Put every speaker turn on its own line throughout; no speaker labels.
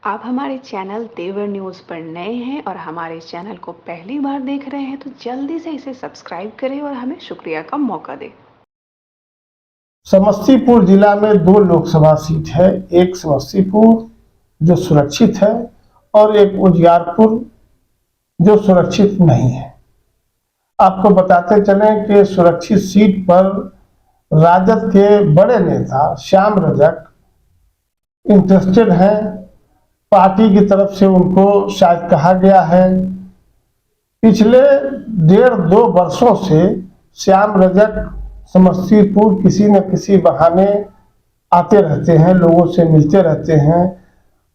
आप हमारे चैनल तेवर न्यूज़ पर नए हैं और हमारे चैनल को पहली बार देख रहे हैं तो जल्दी से इसे सब्सक्राइब करें और हमें शुक्रिया का मौका दें।
समस्तीपुर जिला में 2 लोकसभा सीट है। एक समस्तीपुर जो सुरक्षित है और एक उजियारपुर जो सुरक्षित नहीं है। आपको बताते चलें कि सुरक्षित सीट पर राजद के बड़े नेता श्याम रजक इंटरेस्टेड हैं। पार्टी की तरफ से उनको शायद कहा गया है। पिछले 1.5-2 वर्षों से श्याम रजक समस्तीपुर किसी न किसी बहाने आते रहते हैं, लोगों से मिलते रहते हैं,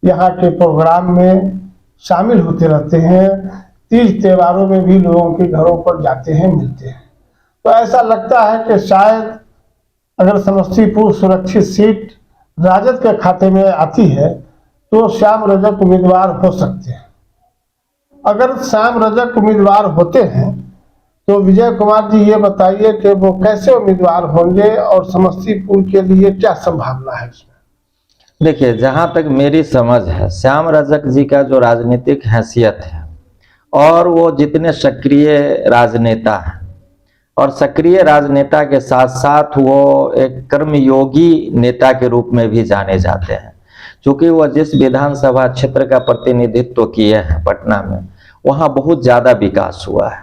यहाँ के प्रोग्राम में शामिल होते रहते हैं, तीज त्योहारों में भी लोगों के घरों पर जाते हैं, मिलते हैं। तो ऐसा लगता है कि शायद अगर समस्तीपुर सुरक्षित सीट राजद के खाते में आती है तो श्याम रजक उम्मीदवार हो सकते हैं। अगर श्याम रजक उम्मीदवार होते हैं तो विजय कुमार जी ये बताइए कि वो कैसे उम्मीदवार होंगे और समस्तीपुर के लिए क्या संभावना है इसमें?
देखिए, जहां तक मेरी समझ है, श्याम रजक जी का जो राजनीतिक हैसियत है और वो जितने सक्रिय राजनेता हैं और सक्रिय राजनेता के साथ साथ वो एक कर्मयोगी नेता के रूप में भी जाने जाते हैं। क्योंकि वो जिस विधानसभा क्षेत्र का प्रतिनिधित्व किए हैं पटना में, वहां बहुत ज्यादा विकास हुआ है।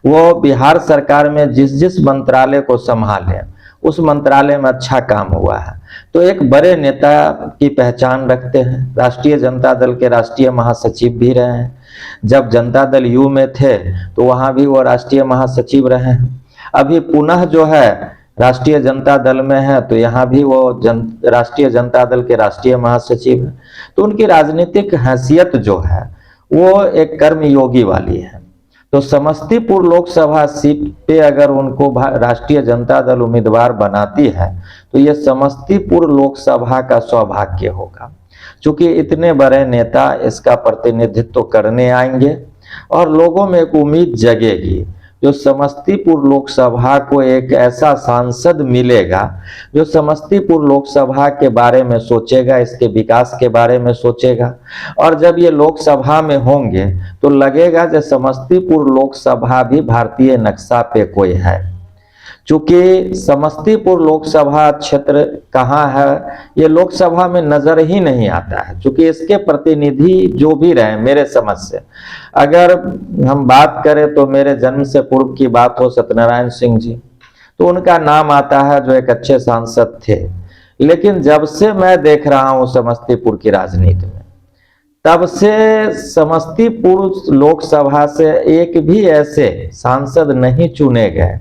वो बिहार सरकार में जिस जिस मंत्रालय को संभाले उस मंत्रालय में अच्छा काम हुआ है। तो एक बड़े नेता की पहचान रखते हैं। राष्ट्रीय जनता दल के राष्ट्रीय महासचिव भी रहे हैं। जब जनता दल यू में थे तो वहां भी वो राष्ट्रीय महासचिव रहे हैं। अभी पुनः जो है राष्ट्रीय जनता दल में है तो यहाँ भी वो राष्ट्रीय जनता दल के राष्ट्रीय महासचिव हैं। तो उनकी राजनीतिक हैसियत जो है वो एक कर्मयोगी वाली है। तो समस्तीपुर लोकसभा सीट पे अगर उनको राष्ट्रीय जनता दल उम्मीदवार बनाती है तो ये समस्तीपुर लोकसभा का सौभाग्य होगा, क्योंकि इतने बड़े नेता इसका प्रतिनिधित्व करने आएंगे और लोगों में एक उम्मीद जगेगी जो समस्तीपुर लोकसभा को एक ऐसा सांसद मिलेगा जो समस्तीपुर लोकसभा के बारे में सोचेगा, इसके विकास के बारे में सोचेगा। और जब ये लोकसभा में होंगे तो लगेगा कि समस्तीपुर लोकसभा भी भारतीय नक्शा पे कोई है। चूंकि समस्तीपुर लोकसभा क्षेत्र कहाँ है ये लोकसभा में नजर ही नहीं आता है, क्योंकि इसके प्रतिनिधि जो भी रहे मेरे समझ से, अगर हम बात करें तो मेरे जन्म से पूर्व की बात हो सत्यनारायण सिंह जी, तो उनका नाम आता है जो एक अच्छे सांसद थे। लेकिन जब से मैं देख रहा हूं समस्तीपुर की राजनीति में, तब से समस्तीपुर लोकसभा से एक भी ऐसे सांसद नहीं चुने गए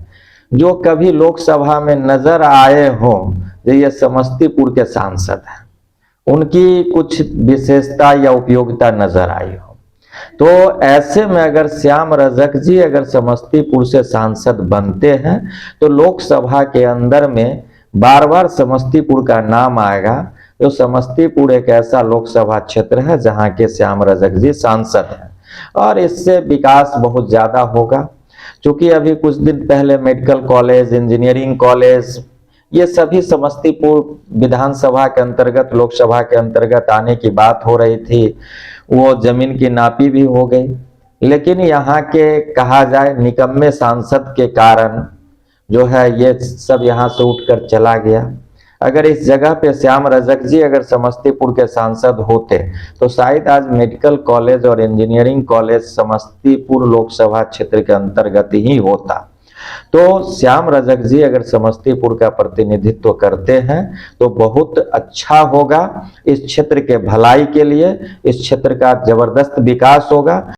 जो कभी लोकसभा में नजर आए हों ये समस्तीपुर के सांसद हैं, उनकी कुछ विशेषता या उपयोगिता नजर आई हो। तो ऐसे में अगर श्याम रजक जी अगर समस्तीपुर से सांसद बनते हैं तो लोकसभा के अंदर में बार बार समस्तीपुर का नाम आएगा। तो समस्तीपुर एक ऐसा लोकसभा क्षेत्र है जहां के श्याम रजक जी सांसद हैं और इससे विकास बहुत ज्यादा होगा। क्योंकि अभी कुछ दिन पहले मेडिकल कॉलेज, इंजीनियरिंग कॉलेज, ये सभी समस्तीपुर विधानसभा के अंतर्गत, लोकसभा के अंतर्गत आने की बात हो रही थी। वो जमीन की नापी भी हो गई, लेकिन यहाँ के कहा जाए निकम्मे सांसद के कारण जो है ये सब यहाँ से उठकर चला गया। अगर इस जगह पे श्याम रजक जी अगर समस्तीपुर के सांसद होते तो शायद आज मेडिकल कॉलेज और इंजीनियरिंग कॉलेज समस्तीपुर लोकसभा क्षेत्र के अंतर्गत ही होता। तो श्याम रजक जी अगर समस्तीपुर का प्रतिनिधित्व करते हैं तो बहुत अच्छा होगा। इस क्षेत्र के भलाई के लिए इस क्षेत्र का जबरदस्त विकास होगा।